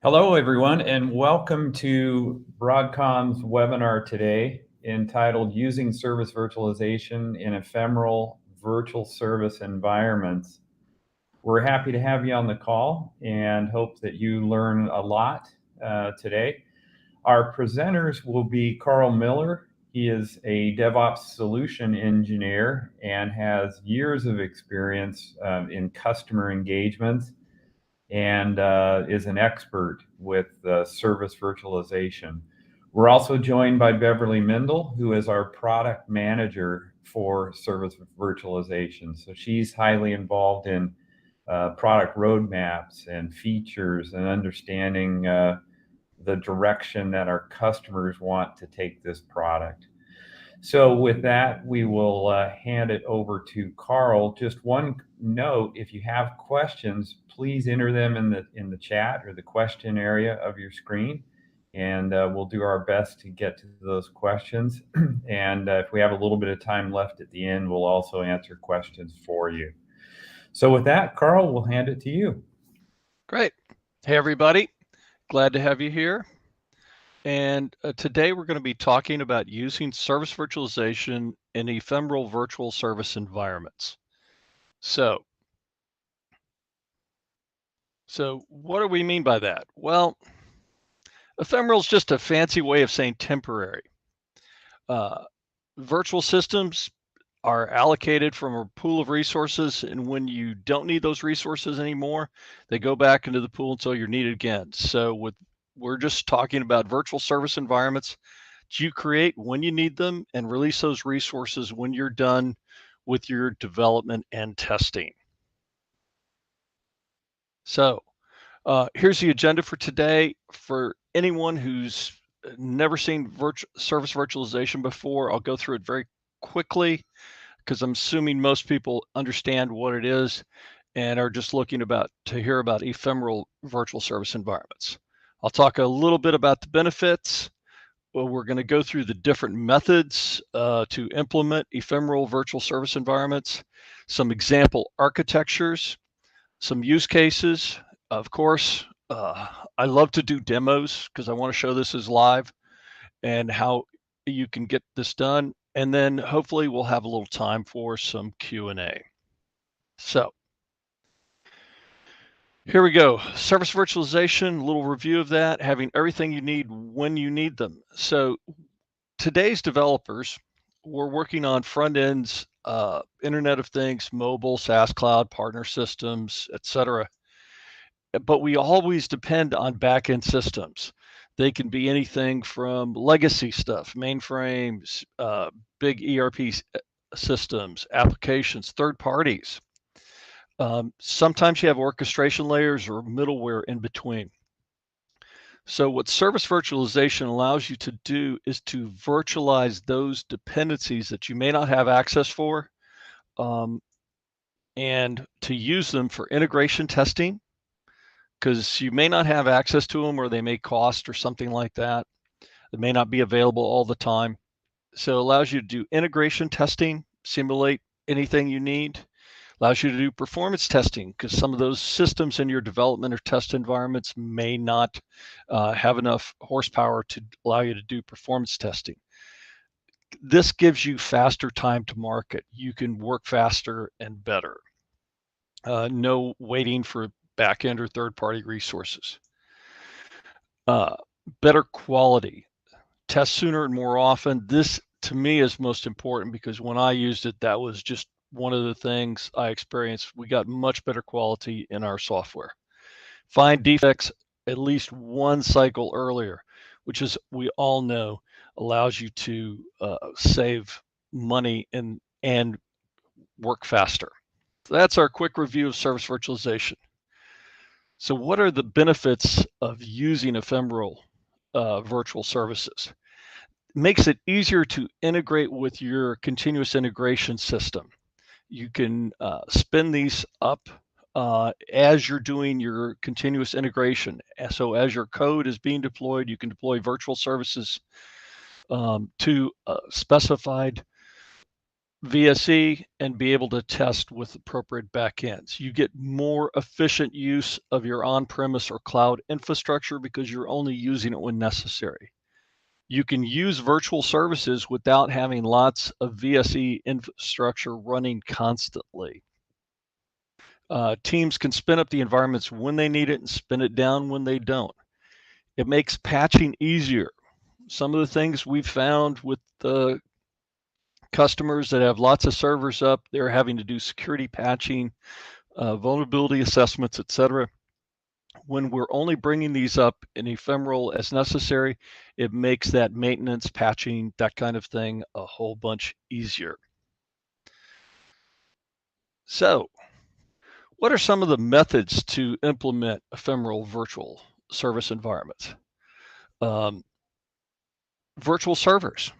Hello, everyone, and welcome to Broadcom's webinar today entitled Using Service Virtualization in Ephemeral Virtual Service Environments. We're happy to have you on the call and hope that you learn a lot today. Our presenters will be Carl Miller. He is a DevOps solution engineer and has years of experience in customer engagements and is an expert with service virtualization. We're also joined by Beverly Mindel, who is our product manager for service virtualization. So she's highly involved in product roadmaps and features and understanding the direction that our customers want to take this product. So with that, we will hand it over to Carl. Just one note, if you have questions, please enter them in the chat or the question area of your screen, and we'll do our best to get to those questions. And if we have a little bit of time left at the end, we'll also answer questions for you. So with that, Carl, we'll hand it to you. Great. Hey, everybody. Glad to have you here. And today we're going to be talking about using service virtualization in ephemeral virtual service environments. So what do we mean by that? Well, ephemeral is just a fancy way of saying temporary. Virtual systems are allocated from a pool of resources, and when you don't need those resources anymore, they go back into the pool until you're needed again. So we're just talking about virtual service environments that you create when you need them and release those resources when you're done with your development and testing. So here's the agenda for today. For anyone who's never seen service virtualization before, I'll go through it very quickly because I'm assuming most people understand what it is and are just looking to hear about ephemeral virtual service environments. I'll talk a little bit about the benefits. Well, we're going to go through the different methods to implement ephemeral virtual service environments, some example architectures, some use cases. Of course, I love to do demos because I want to show this as live and how you can get this done. And then hopefully we'll have a little time for some Q&A. So here we go. Service virtualization, a little review of that, having everything you need when you need them. So today's developers, we're working on front ends, Internet of Things, mobile, SaaS cloud, partner systems, etc. But we always depend on back-end systems. They can be anything from legacy stuff, mainframes, big ERP systems, applications, third parties. Sometimes you have orchestration layers or middleware in between. So what service virtualization allows you to do is to virtualize those dependencies that you may not have access for, and to use them for integration testing, because you may not have access to them or they may cost or something like that. They may not be available all the time. So it allows you to do integration testing, simulate anything you need. Allows you to do performance testing because some of those systems in your development or test environments may not have enough horsepower to allow you to do performance testing. This gives you faster time to market. You can work faster and better. No waiting for back-end or third-party resources. Better quality. Test sooner and more often. This, to me, is most important because when I used it, that was just one of the things I experienced. We got much better quality in our software. Find defects at least one cycle earlier, which is, we all know, allows you to save money and work faster. So that's our quick review of service virtualization. So what are the benefits of using ephemeral virtual services? It makes it easier to integrate with your continuous integration system. You can spin these up as you're doing your continuous integration. So as your code is being deployed, you can deploy virtual services to specified VSE and be able to test with appropriate backends. You get more efficient use of your on-premise or cloud infrastructure because you're only using it when necessary. You can use virtual services without having lots of VSE infrastructure running constantly. Teams can spin up the environments when they need it and spin it down when they don't. It makes patching easier. Some of the things we've found with the customers that have lots of servers up, they're having to do security patching, vulnerability assessments, etc. When we're only bringing these up in Ephemeral as necessary, it makes that maintenance, patching, that kind of thing a whole bunch easier. So, what are some of the methods to implement ephemeral virtual service environments? Virtual servers,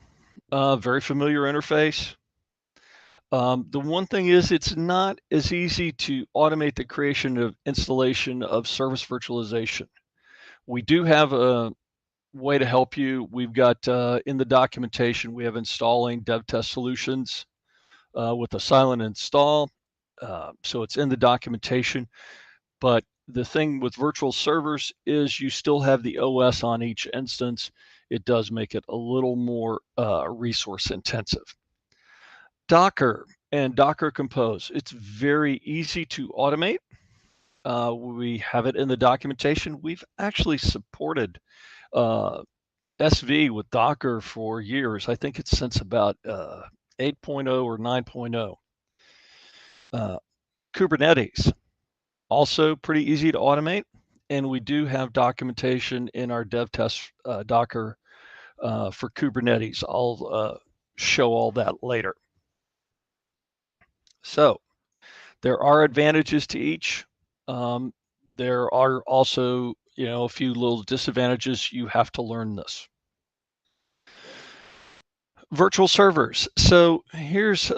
very familiar interface. The one thing is it's not as easy to automate the creation of installation of service virtualization. We do have a way to help you. We've got in the documentation, we have installing dev test solutions with a silent install. So it's in the documentation. But the thing with virtual servers is you still have the OS on each instance. It does make it a little more resource intensive. Docker and Docker Compose. It's very easy to automate. We have it in the documentation. We've actually supported SV with Docker for years. I think it's since about 8.0 or 9.0. Kubernetes, also pretty easy to automate. And we do have documentation in our dev test Docker for Kubernetes. I'll show all that later. So there are advantages to each. There are also, a few little disadvantages. You have to learn this. Virtual servers. So here's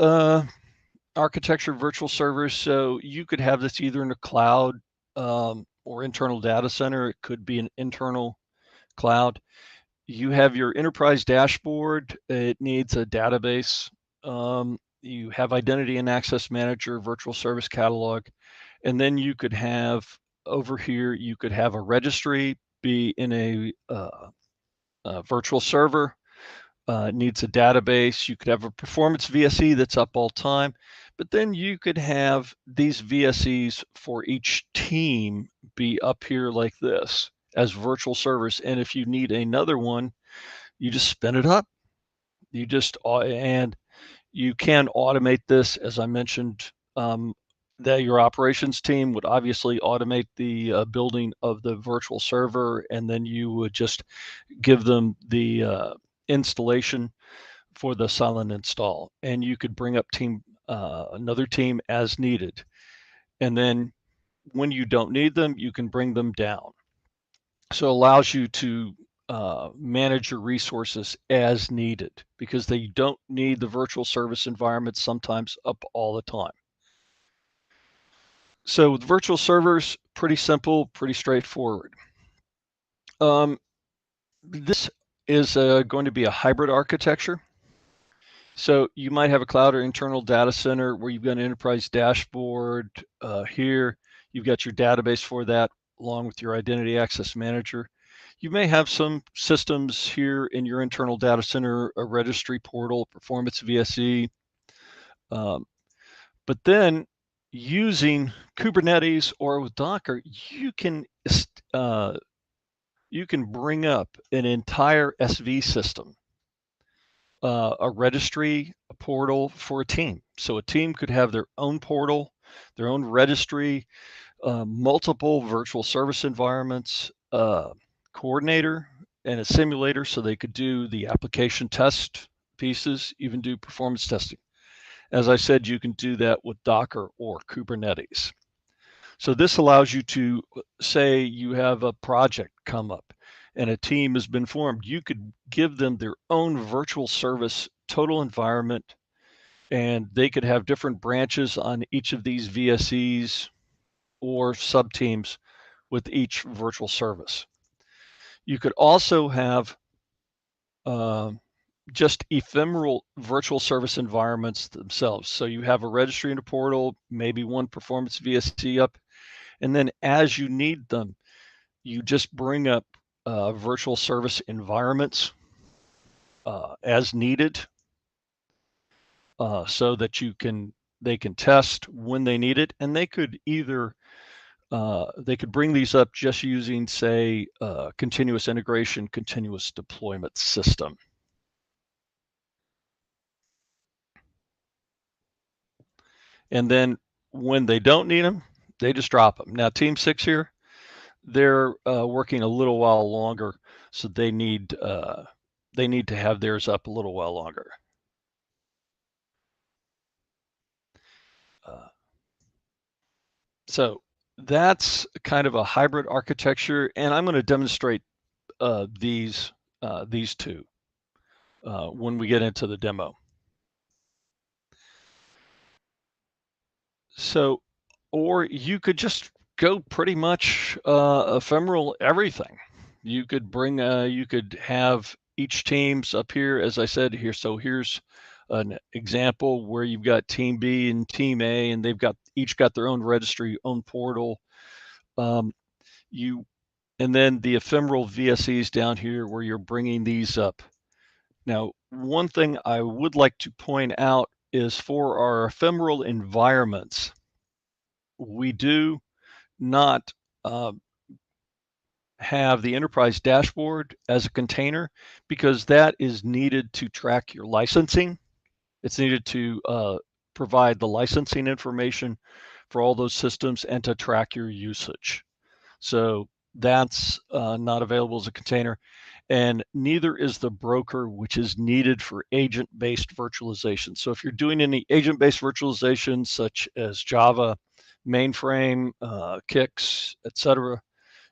architecture of virtual servers. So you could have this either in a cloud or internal data center. It could be an internal cloud. You have your enterprise dashboard. It needs a database. You have identity and access manager, virtual service catalog. And then you could have over here, you could have a registry be in a virtual server. It needs a database. You could have a performance VSE that's up all time, but then you could have these VSEs for each team be up here like this as virtual servers. And if you need another one, you just spin it up. You just, and you can automate this, as I mentioned, that your operations team would obviously automate the building of the virtual server, and then you would just give them the installation for the silent install, and you could bring up another team as needed. And then when you don't need them, you can bring them down. So it allows you to manage your resources as needed because they don't need the virtual service environment sometimes up all the time. So with virtual servers, pretty simple, pretty straightforward. This is going to be a hybrid architecture. So you might have a cloud or internal data center where you've got an enterprise dashboard here. You've got your database for that along with your identity access manager. You may have some systems here in your internal data center, a registry portal, performance VSE. But then using Kubernetes or with Docker, you can bring up an entire SV system, a registry, a portal for a team. So a team could have their own portal, their own registry, multiple virtual service environments, coordinator, and a simulator so they could do the application test pieces, even do performance testing. As I said, you can do that with Docker or Kubernetes. So this allows you to say you have a project come up and a team has been formed. You could give them their own virtual service total environment, and they could have different branches on each of these VSEs or subteams with each virtual service. You could also have just ephemeral virtual service environments themselves. So you have a registry and a portal, maybe one performance VSC up, and then as you need them, you just bring up virtual service environments as needed, so that they can test when they need it, and they could either they could bring these up just using, say, continuous integration, continuous deployment system. And then when they don't need them, they just drop them. Now, Team 6 here, they're working a little while longer, so they need to have theirs up a little while longer. So that's kind of a hybrid architecture, and I'm going to demonstrate these two when we get into the demo. So, or you could just go pretty much ephemeral everything. You could bring, you could have each teams up here, as I said here. So here's an example where you've got Team B and Team A, and they've got each got their own registry, own portal. And then the ephemeral VSEs down here where you're bringing these up. Now, one thing I would like to point out is for our ephemeral environments, we do not have the enterprise dashboard as a container because that is needed to track your licensing. It's needed to provide the licensing information for all those systems and to track your usage. So that's not available as a container. And neither is the broker, which is needed for agent-based virtualization. So if you're doing any agent-based virtualization, such as Java, mainframe, Kix, etc.,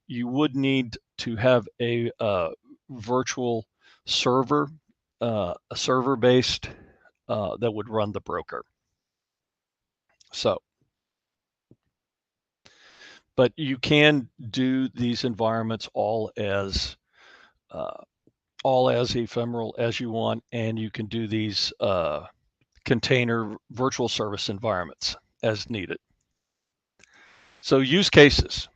you would need to have a virtual server, a server-based that would run the broker. So, but you can do these environments all as ephemeral as you want, and you can do these container virtual service environments as needed. So use cases.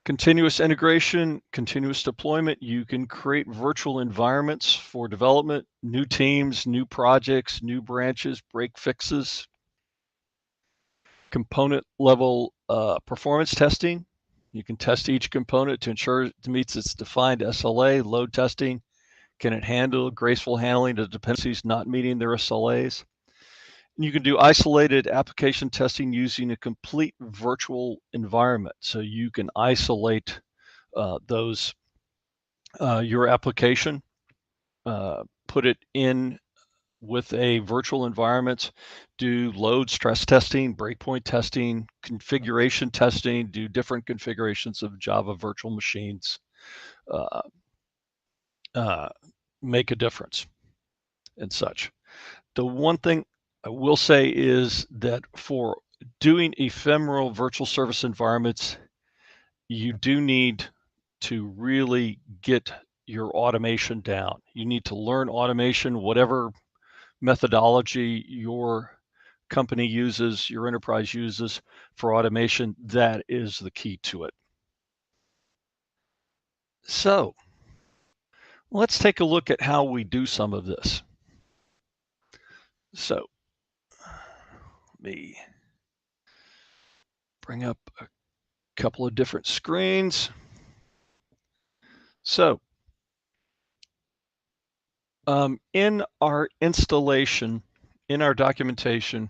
Continuous integration, continuous deployment. You can create virtual environments for development, new teams, new projects, new branches, break fixes. Component level performance testing. You can test each component to ensure it meets its defined SLA. Load testing. Can it handle graceful handling of dependencies not meeting their SLAs? And you can do isolated application testing using a complete virtual environment. So you can isolate your application, put it in with a virtual environment, do load stress testing, breakpoint testing, configuration testing, do different configurations of Java virtual machines, make a difference and such. The one thing I will say is that for doing ephemeral virtual service environments, you do need to really get your automation down. You need to learn automation, whatever methodology your company uses, your enterprise uses for automation. That is the key to it. So let's take a look at how we do some of this. So let me bring up a couple of different screens. So in our installation, in our documentation,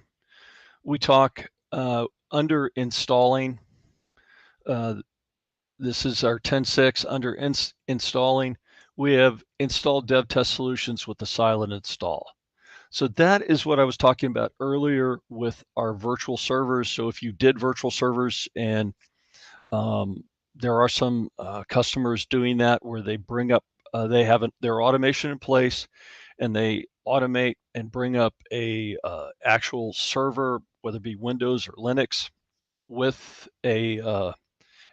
we talk under installing. This is our 10.6 under installing. We have installed dev test solutions with the silent install. So that is what I was talking about earlier with our virtual servers. So if you did virtual servers, and there are some customers doing that where they bring up, they have their automation in place, and they automate and bring up a actual server, whether it be Windows or Linux, with a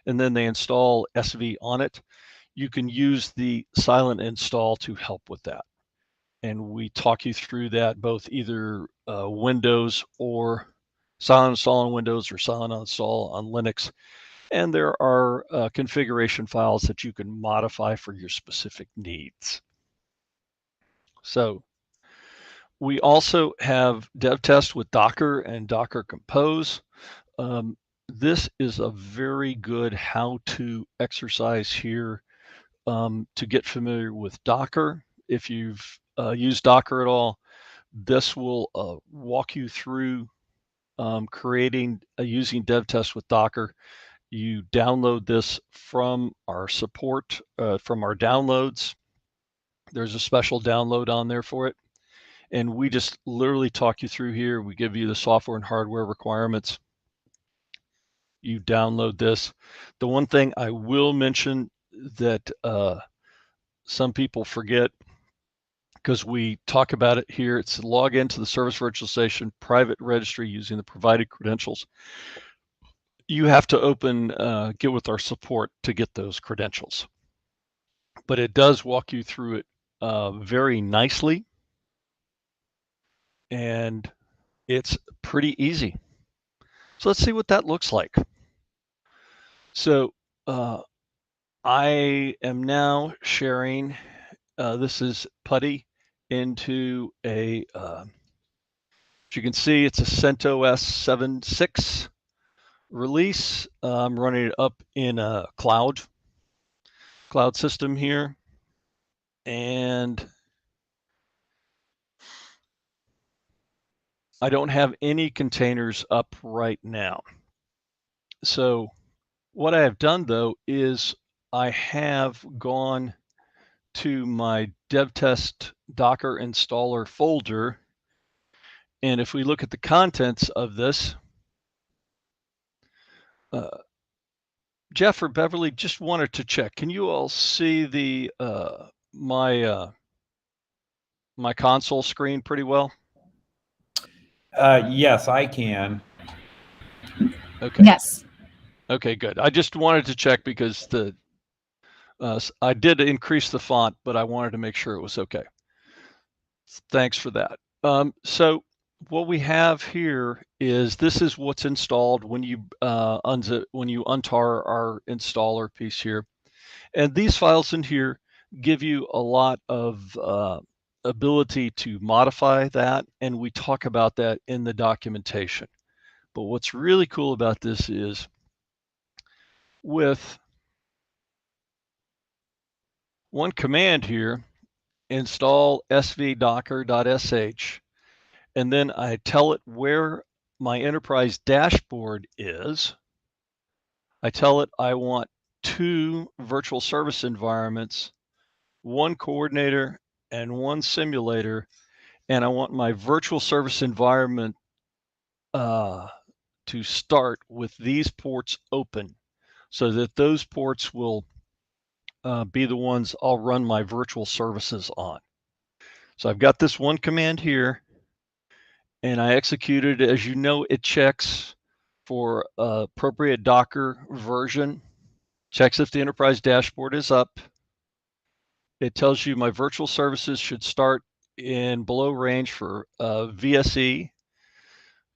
and then they install SV on it. you can use the silent install to help with that. And we talk you through that, both either Windows or silent install on Windows or silent install on Linux. And there are configuration files that you can modify for your specific needs. So we also have dev test with Docker and Docker Compose. This is a very good how-to exercise here to get familiar with Docker. If you've used Docker at all, this will walk you through creating using dev test with Docker. You download this from our support, from our downloads. There's a special download on there for it. And we just literally talk you through here. We give you the software and hardware requirements. You download this. The one thing I will mention that some people forget, because we talk about it here, it's log into the service virtualization private registry using the provided credentials. You have to open get with our support to get those credentials. But it does walk you through it very nicely, and it's pretty easy. So let's see what that looks like. So I am now sharing, this is PuTTY into a, as you can see, it's a CentOS 7.6 release. I'm running it up in a cloud system here. And I don't have any containers up right now. So what I have done though is I have gone to my dev test Docker installer folder. And if we look at the contents of this, Jeff or Beverly, just wanted to check. Can you all see the my console screen pretty well? Yes, I can. Okay. Yes. Okay, good. I just wanted to check because I did increase the font, but I wanted to make sure it was okay. Thanks for that. So what we have here is this is what's installed when you untar our installer piece here, and these files in here give you a lot of ability to modify that, and we talk about that in the documentation. But what's really cool about this is with one command here, install svdocker.sh, and then I tell it where my enterprise dashboard is. I tell it I want 2 virtual service environments, 1 coordinator and 1 simulator, and I want my virtual service environment to start with these ports open, so that those ports will be the ones I'll run my virtual services on. So I've got this one command here, and I execute it. As you know, it checks for appropriate Docker version, checks if the enterprise dashboard is up. It tells you my virtual services should start in below range for VSE,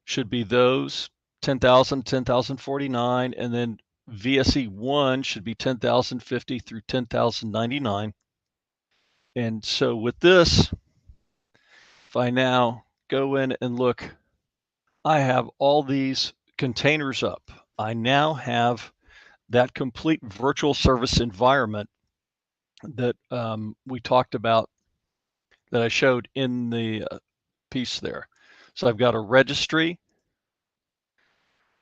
should be those 10,000, 10,049, and then VSE1 should be 10,050 through 10,099. And so with this, if I now go in and look, I have all these containers up. I now have that complete virtual service environment that we talked about, that I showed in the piece there. So I've got a registry,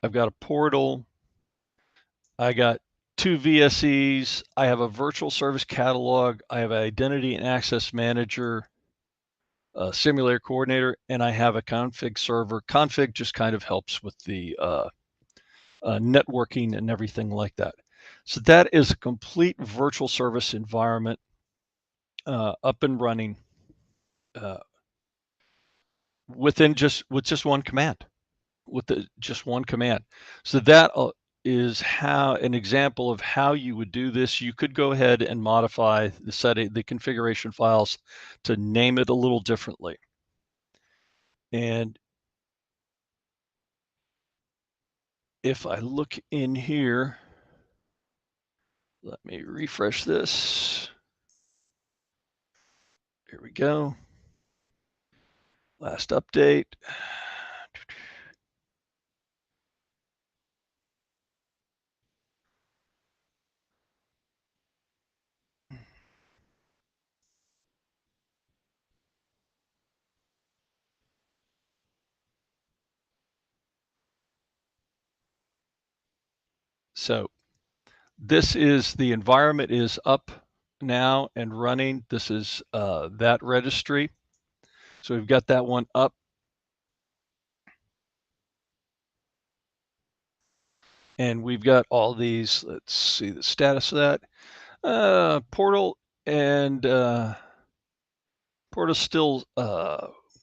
I've got a portal, I got 2 VSEs, I have a virtual service catalog, I have an identity and access manager, a simulator coordinator, and I have a config server. Config just kind of helps with the networking and everything like that. So that is a complete virtual service environment up and running with just one command, just one command. So that is how an example of how you would do this. You could go ahead and modify the setting, the configuration files, to name it a little differently. And if I look in here, let me refresh this. Here we go. Last update. So this is the environment is up now and running. This is that registry. So we've got that one up. And we've got all these, let's see the status of that. Portal and Portal's still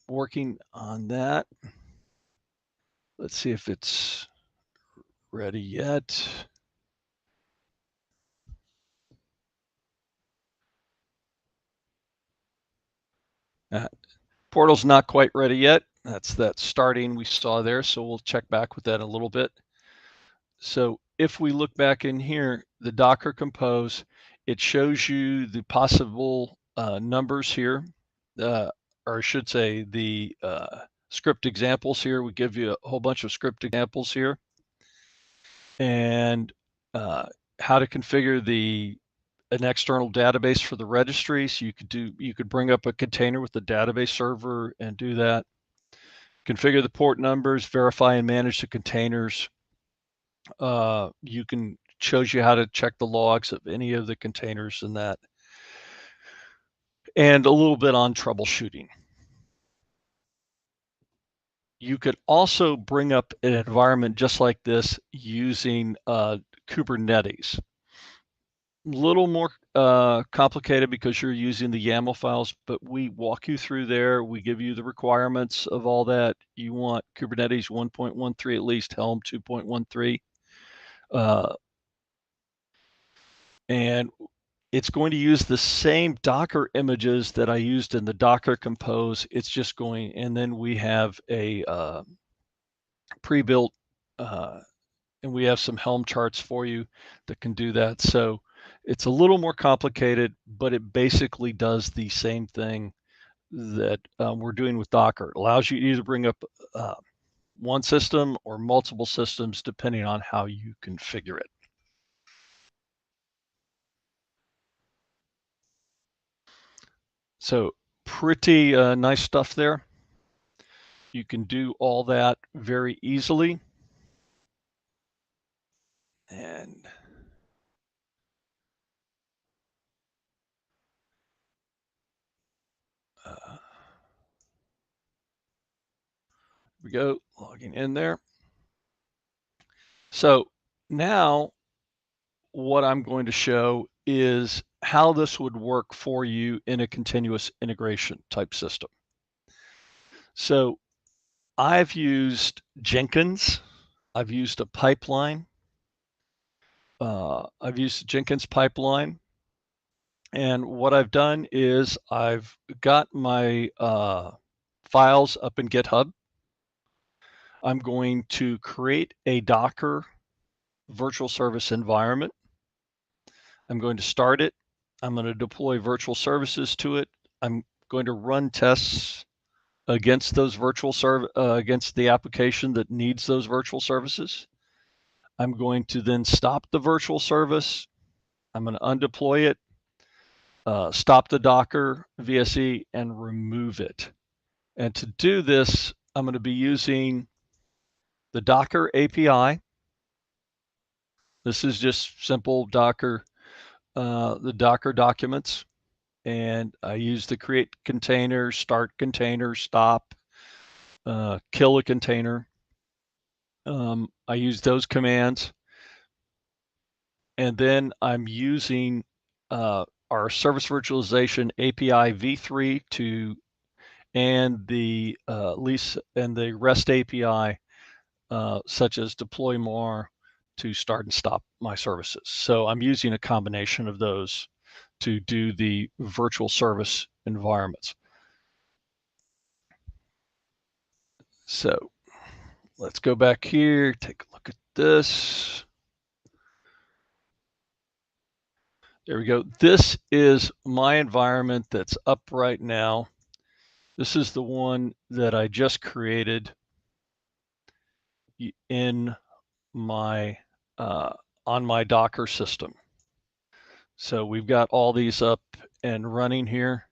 working on that. Let's see if it's ready yet. Portal's not quite ready yet. That's that starting we saw there. So we'll check back with that in a little bit. So if we look back in here, the Docker Compose, it shows you the possible numbers here, or I should say the script examples here. We give you a whole bunch of script examples here, and how to configure an external database for the registry. So you could bring up a container with the database server and do that. Configure the port numbers, verify and manage the containers. You can shows you how to check the logs of any of the containers in that, and a little bit on troubleshooting. You could also bring up an environment just like this using Kubernetes. A little more complicated because you're using the YAML files, but we walk you through there. We give you the requirements of all that. You want Kubernetes 1.13 at least, Helm 2.13. And it's going to use the same Docker images that I used in the Docker Compose. It's just going, and then we have a pre-built, and we have some Helm charts for you that can do that. So it's a little more complicated, but it basically does the same thing that we're doing with Docker. It allows you to either bring up one system or multiple systems, depending on how you configure it. So pretty nice stuff there. You can do all that very easily. And we go, logging in there. So now what I'm going to show is how this would work for you in a continuous integration type system. So I've used Jenkins. I've used a pipeline. I've used the Jenkins pipeline. And what I've done is I've got my files up in GitHub. I'm going to create a Docker virtual service environment. I'm going to start it. I'm going to deploy virtual services to it. I'm going to run tests against those against the application that needs those virtual services. I'm going to then stop the virtual service. I'm going to undeploy it, stop the Docker VSE, and remove it. And to do this, I'm going to be using the Docker API. This is just simple Docker, the Docker documents. And I use the create container, start container, stop, kill a container. I use those commands. And then I'm using our service virtualization API v3 and the REST API, such as deploy more, to start and stop my services. So I'm using a combination of those to do the virtual service environments. So let's go back here, take a look at this. There we go. This is my environment that's up right now. This is the one that I just created in my on my Docker system. So we've got all these up and running here.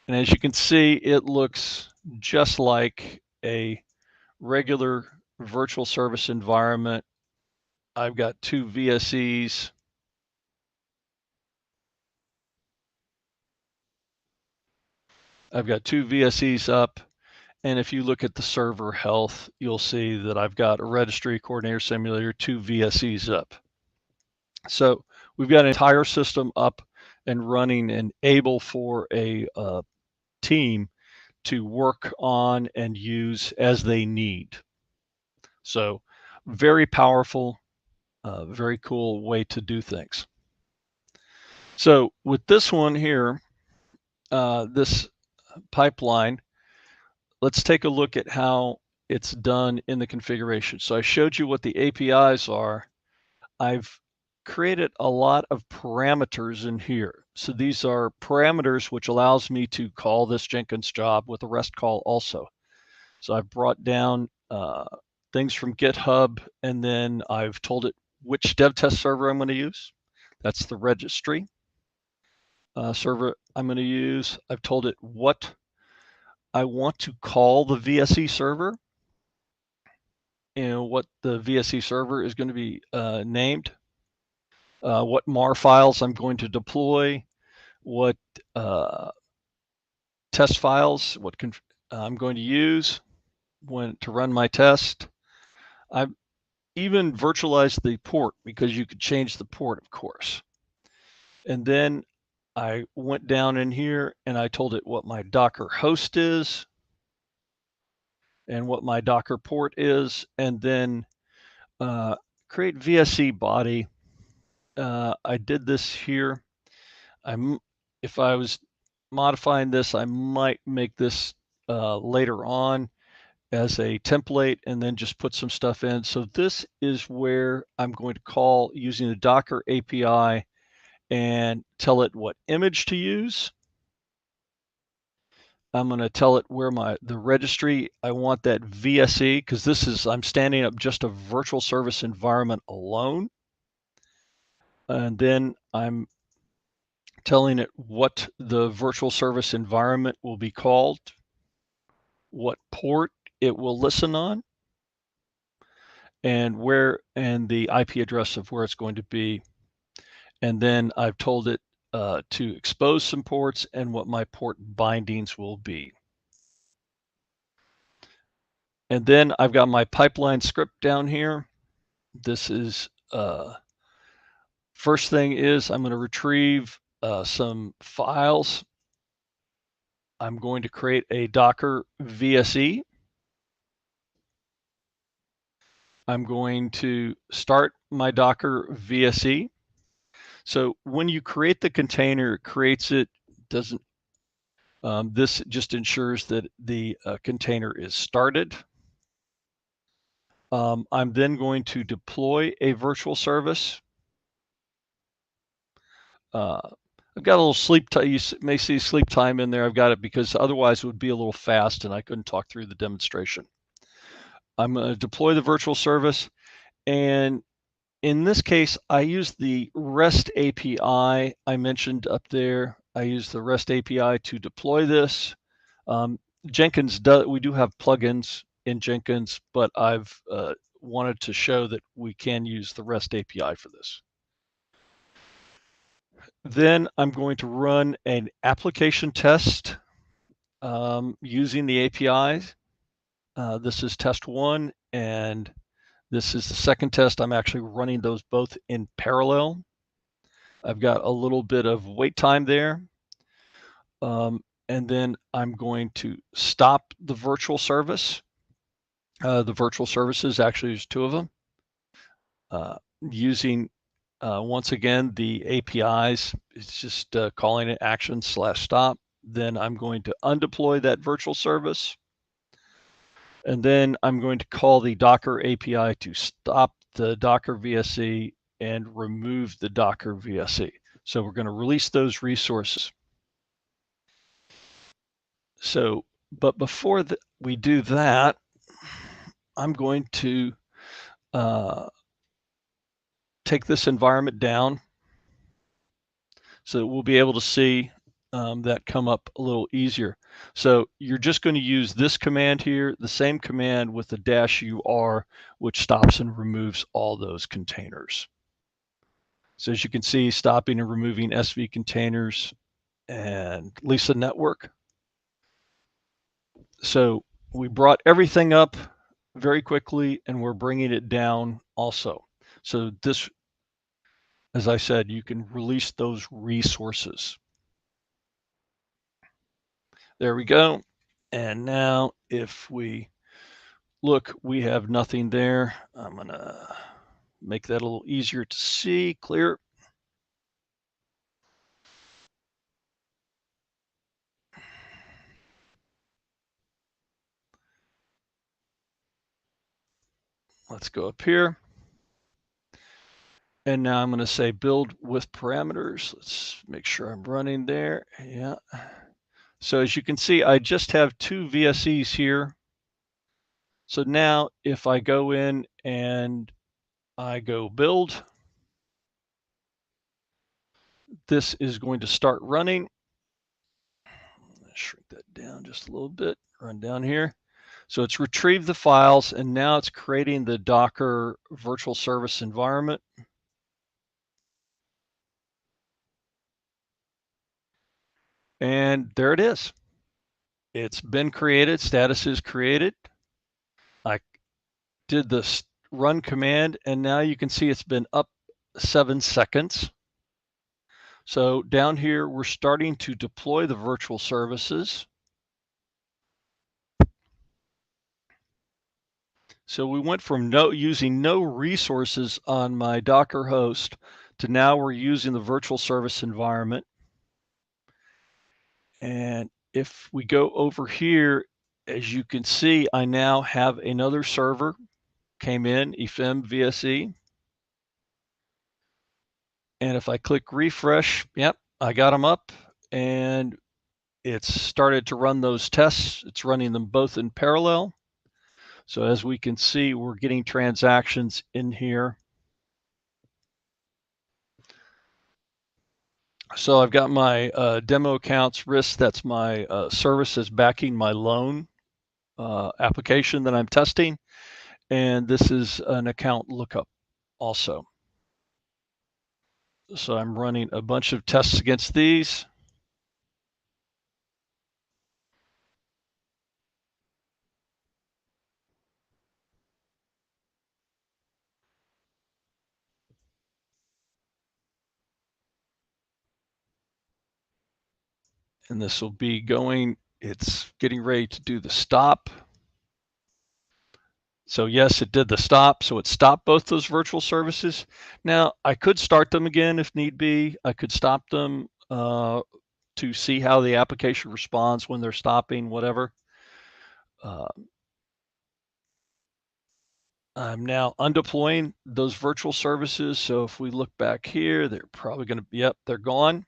And as you can see, it looks just like a regular virtual service environment. I've got 2 VSEs. I've got 2 VSEs up. And if you look at the server health, you'll see that I've got a registry coordinator simulator, 2 VSEs up. So we've got an entire system up and running and able for a team to work on and use as they need. So very powerful, very cool way to do things. So with this one here, this pipeline, let's take a look at how it's done in the configuration. So I showed you what the APIs are. I've created a lot of parameters in here. So these are parameters which allows me to call this Jenkins job with a REST call also. So I've brought down things from GitHub, and then I've told it which dev test server I'm going to use. That's the registry server I'm going to use. I've told it what I want to call the VSE server, and what the VSE server is going to be named, what MAR files I'm going to deploy, what test files, what I'm going to use to run my test. I've even virtualized the port because you could change the port, of course. And then I went down in here and I told it what my Docker host is and what my Docker port is, and then create VSE body. I did this here. If I was modifying this, I might make this later on as a template and then just put some stuff in. So this is where I'm going to call using the Docker API and tell it what image to use. I'm going to tell it where the registry, I want that VSE, because I'm standing up just a virtual service environment alone. And then I'm telling it what the virtual service environment will be called, what port it will listen on, and the IP address of where it's going to be. And then I've told it to expose some ports and what my port bindings will be. And then I've got my pipeline script down here. This is first thing is I'm going to retrieve some files. I'm going to create a Docker VSE. I'm going to start my Docker VSE. So when you create the container, it creates it, doesn't, this just ensures that the container is started. I'm then going to deploy a virtual service. I've got a little sleep time. You may see sleep time in there. I've got it because otherwise it would be a little fast and I couldn't talk through the demonstration. I'm going to deploy the virtual service. And in this case, I use the REST API I mentioned up there. I use the REST API to deploy this. Jenkins we do have plugins in Jenkins, but I've wanted to show that we can use the REST API for this. Then I'm going to run an application test using the APIs. This is test 1, and this is the second test. I'm actually running those both in parallel. I've got a little bit of wait time there. And then I'm going to stop the virtual service. The virtual services, actually there's 2 of them. using, once again, the APIs. It's just calling it action/stop. Then I'm going to undeploy that virtual service. And then I'm going to call the Docker API to stop the Docker VSE and remove the Docker VSE. So we're going to release those resources. So, but before we do that, I'm going to take this environment down so that we'll be able to see that come up a little easier. So you're just going to use this command here, the same command with the -UR, which stops and removes all those containers. So as you can see, stopping and removing SV containers and Lisa network. So we brought everything up very quickly and we're bringing it down also. So this, as I said, you can release those resources. There we go. And now if we look, we have nothing there. I'm gonna make that a little easier to see, clear. Let's go up here. And now I'm gonna say build with parameters. Let's make sure I'm running there. Yeah. So as you can see, I just have 2 VSEs here. So now if I go in and I go build, this is going to start running. Shrink that down just a little bit, run down here. So it's retrieved the files and now it's creating the Docker virtual service environment. And there it is. It's been created, status is created. I did this run command and now you can see it's been up 7 seconds. So down here, we're starting to deploy the virtual services. So we went from using no resources on my Docker host to now we're using the virtual service environment. And if we go over here, as you can see, I now have another server came in, Ephem VSE. And if I click refresh, yep, I got them up and it's started to run those tests. It's running them both in parallel. So as we can see, we're getting transactions in here. So I've got my demo accounts risk. That's my services backing my loan application that I'm testing. And this is an account lookup also. So I'm running a bunch of tests against these. And this will be going, it's getting ready to do the stop. So yes, it did the stop. So it stopped both those virtual services. Now I could start them again if need be. I could stop them to see how the application responds when they're stopping, whatever. I'm now undeploying those virtual services. So if we look back here, they're probably going to, yep, they're gone.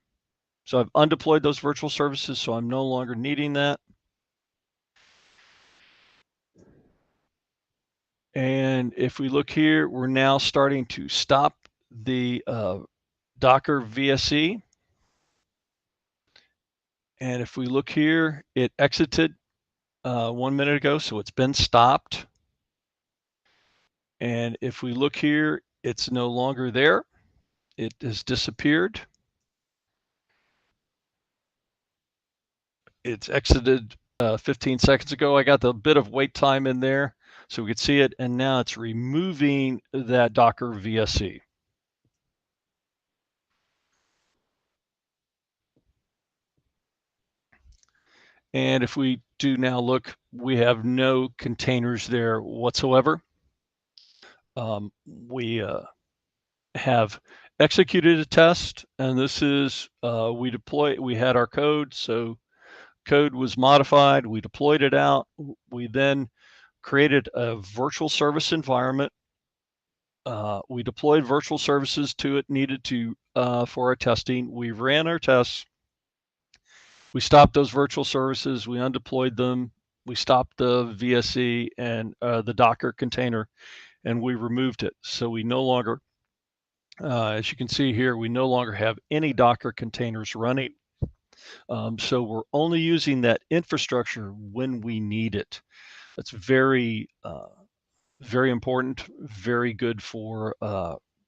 So I've undeployed those virtual services. So I'm no longer needing that. And if we look here, we're now starting to stop the Docker VSE. And if we look here, it exited 1 minute ago, so it's been stopped. And if we look here, it's no longer there. It has disappeared. It's exited 15 seconds ago. I got the bit of wait time in there so we could see it. And now it's removing that Docker VSE. And if we do now look, we have no containers there whatsoever. we have executed a test, and this is we had our code, so code was modified, we deployed it out, we then created a virtual service environment. We deployed virtual services to it needed to for our testing. We ran our tests. We stopped those virtual services. We undeployed them. We stopped the VSE and the Docker container, and we removed it. So we no longer, as you can see here, we no longer have any Docker containers running. So we're only using that infrastructure when we need it. That's very, very important, very good for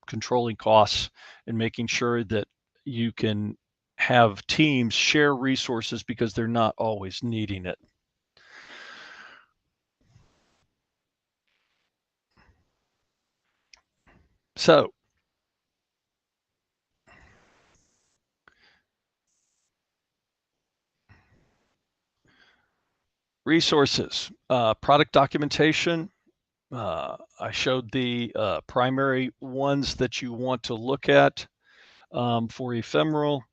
controlling costs and making sure that you can have teams share resources because they're not always needing it. So resources, product documentation. I showed the primary ones that you want to look at for Ephemeral.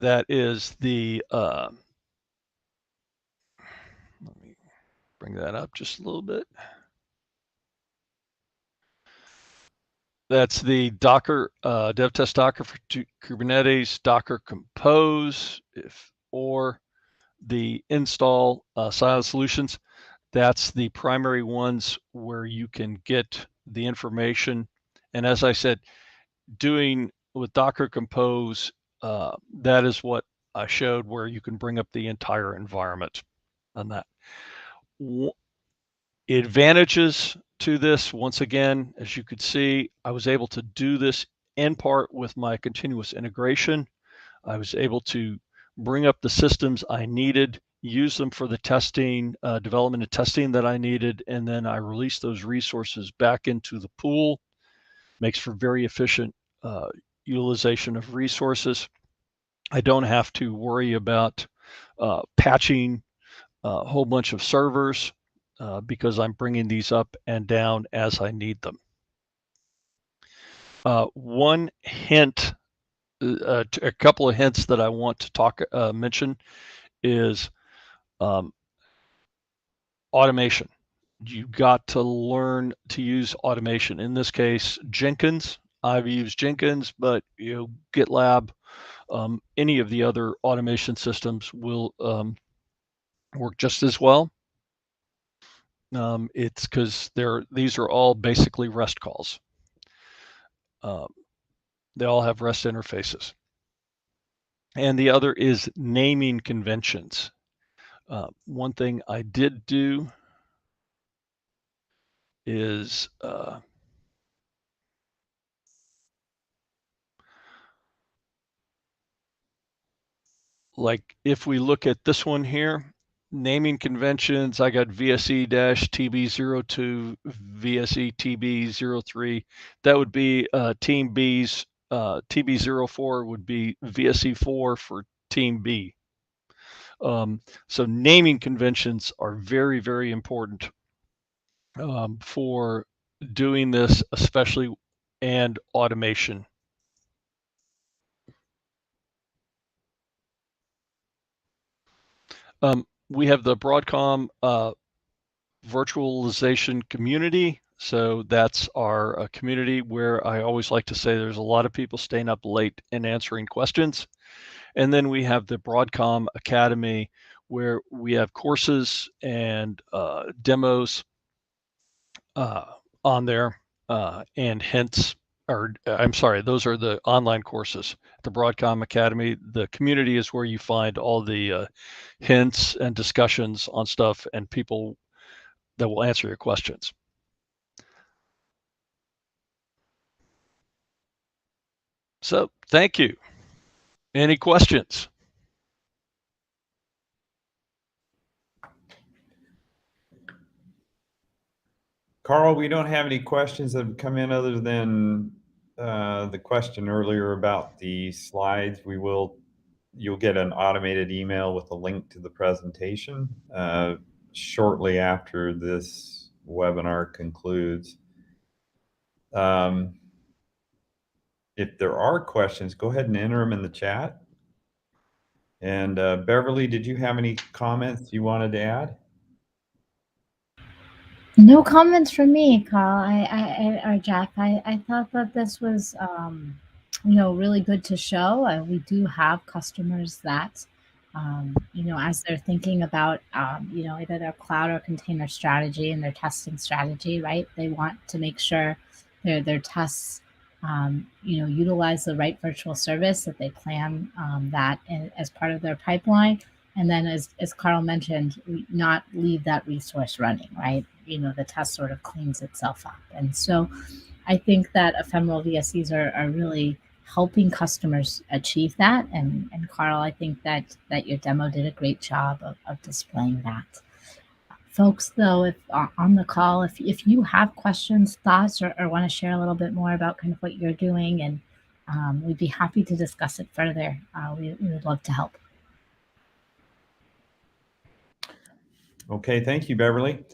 That is the, let me bring that up just a little bit. That's the Docker, dev test Docker for Kubernetes, Docker Compose, or the install Silent Solutions. That's the primary ones where you can get the information. And as I said, doing with Docker Compose, that is what I showed where you can bring up the entire environment on that. Advantages to this, once again, as you could see, I was able to do this in part with my continuous integration. I was able to bring up the systems I needed, use them for the testing, development and testing that I needed, and then I released those resources back into the pool. Makes for very efficient utilization of resources. I don't have to worry about patching a whole bunch of servers because I'm bringing these up and down as I need them. One hint, a couple of hints that I want to mention is automation. You got to learn to use automation. In this case, Jenkins. I've used Jenkins, but GitLab, any of the other automation systems will work just as well. It's because these are all basically REST calls. They all have REST interfaces. And the other is naming conventions. One thing I did do is like if we look at this one here, naming conventions, I got VSE-TB02, VSE-TB03. That would be Team B's. TB04 would be VSE4 for Team B. So naming conventions are very, very important for doing this, especially and automation. We have the Broadcom virtualization community. So that's our community where I always like to say there's a lot of people staying up late and answering questions. And then we have the Broadcom Academy where we have courses and demos on there and hints, or I'm sorry, those are the online courses. The Broadcom Academy, the community is where you find all the hints and discussions on stuff and people that will answer your questions. So thank you. Any questions? Carl, we don't have any questions that have come in other than the question earlier about the slides. You'll get an automated email with a link to the presentation. shortly after this webinar concludes. If there are questions, go ahead and enter them in the chat. And Beverly, did you have any comments you wanted to add? No comments from me, Carl. Or Jack. I thought that this was, really good to show. We do have customers that, as they're thinking about, either their cloud or container strategy and their testing strategy, right? They want to make sure their tests, utilize the right virtual service, that they plan that as part of their pipeline. And then, as Carl mentioned, not leave that resource running, right? The test sort of cleans itself up. And so I think that ephemeral VSEs are really helping customers achieve that. And Carl, I think that your demo did a great job of displaying that. Folks, though, if on the call, if you have questions, thoughts, or want to share a little bit more about kind of what you're doing, and we'd be happy to discuss it further. We would love to help. Okay, thank you, Beverly.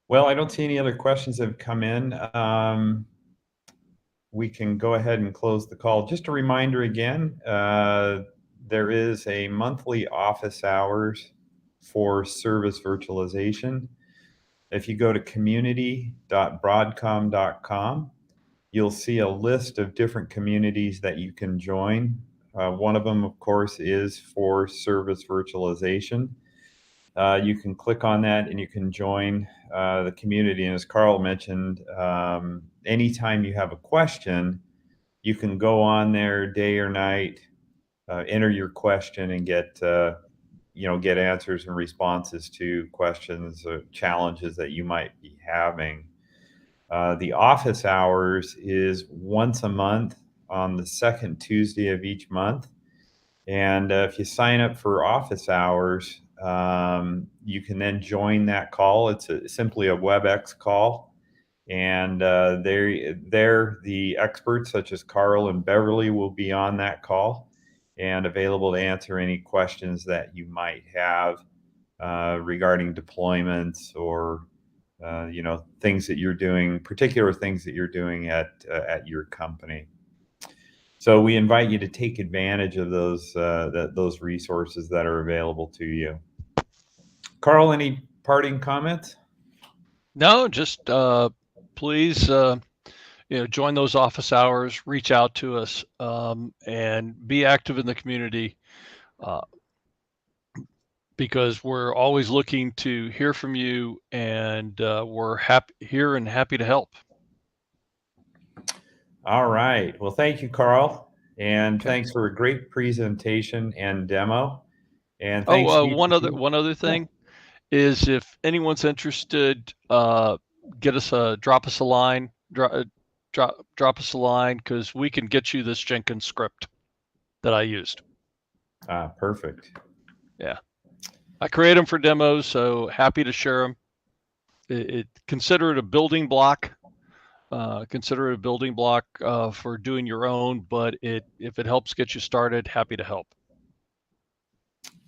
Well, I don't see any other questions that have come in. We can go ahead and close the call. Just a reminder again, there is a monthly office hours for service virtualization. If you go to community.broadcom.com, you'll see a list of different communities that you can join. One of them, of course, is for service virtualization. You can click on that and you can join the community. And as Carl mentioned, anytime you have a question, you can go on there day or night, enter your question, and get answers and responses to questions or challenges that you might be having. The office hours is once a month on the second Tuesday of each month. And if you sign up for office hours, you can then join that call. It's simply a WebEx call. And the experts such as Carl and Beverly will be on that call and available to answer any questions that you might have regarding deployments or things that you're doing, particular things that you're doing at your company. So we invite you to take advantage of those resources that are available to you. Carl, any parting comments? No, just please, join those office hours, reach out to us, and be active in the community, because we're always looking to hear from you, and we're happy to help. All right. Well, thank you, Carl, and thanks for a great presentation and demo. And thanks. One other thing is, if anyone's interested, drop us a line, drop us a line, because we can get you this Jenkins script that I used. Perfect. Yeah, I create them for demos, so happy to share them. Consider it a building block. Consider it a building block for doing your own, but if it helps get you started, happy to help.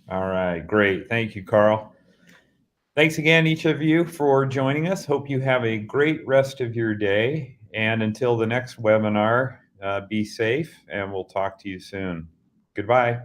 All right, great. Thank you, Carl. Thanks again, each of you, for joining us. Hope you have a great rest of your day. And until the next webinar, be safe, and we'll talk to you soon. Goodbye.